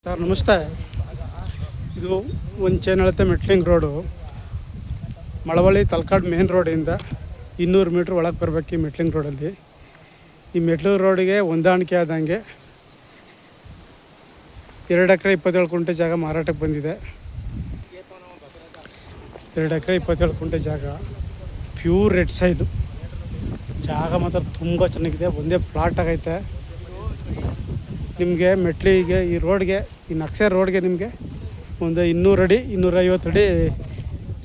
Sir ನಮಸ್ತೆ. ಇದು ಒಂದು ಚಾನಳತೆ metalling road, Malavalli Talakadu main ರೋಡಿಂದ 200 ಮೀಟ್ರ್ ಒಳಗೆ ಬರಬೇಕು. ಈ ಮೆಟ್ಲಿಂಗ್ ರೋಡಲ್ಲಿ, ಈ ಮೆಟ್ಲಿಂಗ್ ರೋಡಿಗೆ ಹೊಂದಾಣಿಕೆ ಆದಂಗೆ 2 ಎಕರೆ 27 ಕುಂಟೆ ಜಾಗ ಮಾರಾಟಕ್ಕೆ ಬಂದಿದೆ. 2 ಎಕರೆ 27 ಕುಂಟೆ ಜಾಗ, ಪ್ಯೂರ್ ರೆಡ್ ಸೈಲು ಜಾಗ ಮಾತ್ರ ತುಂಬ ಚೆನ್ನಾಗಿದೆ. ಒಂದೇ ಪ್ಲಾಟ್ ಆಗೈತೆ. ನಿಮಗೆ ಮೆಟ್ಲಿಗೆ ಈ ರೋಡ್ಗೆ, ಈ ನಕ್ಷೆ ರೋಡ್ಗೆ ನಿಮಗೆ ಒಂದು 200 ಅಡಿ 250 ಅಡಿ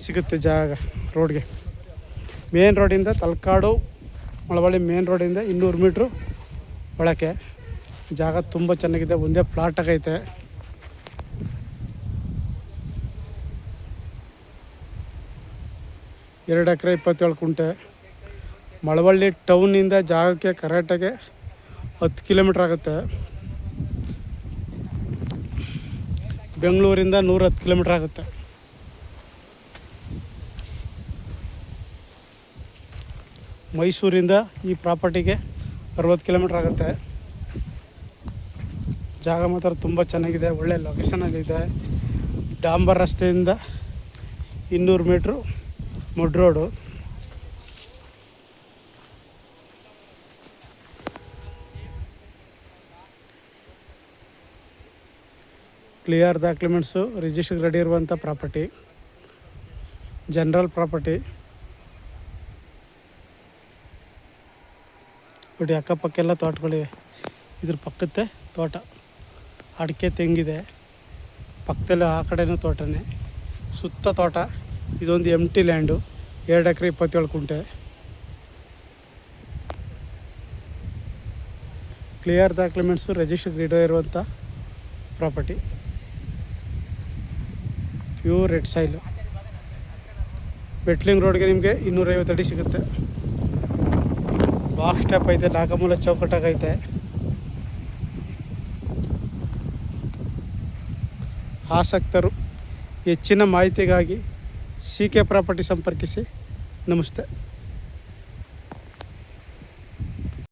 ಸಿಗುತ್ತೆ ಜಾಗ. ರೋಡ್ಗೆ ಮೇನ್ ರೋಡಿಂದ ತಲಕಾಡು ಮಳವಳ್ಳಿ ಮೇನ್ ರೋಡಿಂದ 200 ಮೀಟ್ರು ಒಳಕ್ಕೆ ಜಾಗ ತುಂಬ ಚೆನ್ನಾಗಿದೆ. ಒಂದೇ ಪ್ಲಾಟ್ ಆಗೈತೆ. ಎರಡು ಎಕರೆ 27 ಕುಂಟೆ. ಮಳವಳ್ಳಿ ಟೌನಿಂದ ಜಾಗಕ್ಕೆ ಕರೆಕ್ಟಾಗಿ 10 ಕಿಲೋಮೀಟ್ರ್ ಆಗುತ್ತೆ. ಬೆಂಗಳೂರಿಂದ 110 ಕಿಲೋಮೀಟ್ರ್ ಆಗುತ್ತೆ. ಮೈಸೂರಿಂದ ಈ ಪ್ರಾಪರ್ಟಿಗೆ 60 ಕಿಲೋಮೀಟ್ರ್ ಆಗುತ್ತೆ. ಜಾಗ ಮಾತ್ರ ತುಂಬ ಚೆನ್ನಾಗಿದೆ, ಒಳ್ಳೆ ಲೊಕೇಶನಲ್ಲಿದೆ. ಡಾಂಬರ್ ರಸ್ತೆಯಿಂದ 200 metre mud road. Clear documents, ರಿಜಿಸ್ಟ್ರಿಗೆ ರೆಡಿ ಇರುವಂಥ ಪ್ರಾಪರ್ಟಿ, ಜನರಲ್ ಪ್ರಾಪರ್ಟಿ. ನೋಡಿ ಅಕ್ಕಪಕ್ಕೆಲ್ಲ ತೋಟಗಳಿವೆ. ಇದ್ರ ಪಕ್ಕತ್ತೆ ತೋಟ, ಅಡಿಕೆ ತೆಂಗಿದೆ. ಪಕ್ಕದಲ್ಲಿ ಆ ಕಡೆನೂ ತೋಟನೇ, ಸುತ್ತ ತೋಟ. ಇದೊಂದು ಎಂಟಿ ಲ್ಯಾಂಡು, 2 ಎಕರೆ 27 ಕುಂಟೆ. ಕ್ಲಿಯರ್ ಡಾಕ್ಯುಮೆಂಟ್ಸು, ರಿಜಿಸ್ಟ್ರಿಗೆ ರೆಡಿ ಇರುವಂಥ ಪ್ರಾಪರ್ಟಿ, ಪ್ಯೂರ್ ರೆಡ್ ಸೈಲು. ಮೆಟ್ಲಿಂಗ್ ರೋಡ್ಗೆ ನಿಮಗೆ 250 ಅಡಿ ಸಿಗುತ್ತೆ. ಬಾಕ್ಸ್ ಸ್ಟಾಪ್ ಐತೆ, ನಾಗಮೂಲ ಚೌಕಟ್ಟಾಗೈತೆ. ಆಸಕ್ತರು ಹೆಚ್ಚಿನ ಮಾಹಿತಿಗಾಗಿ CK ಪ್ರಾಪರ್ಟಿ ಸಂಪರ್ಕಿಸಿ. ನಮಸ್ತೆ.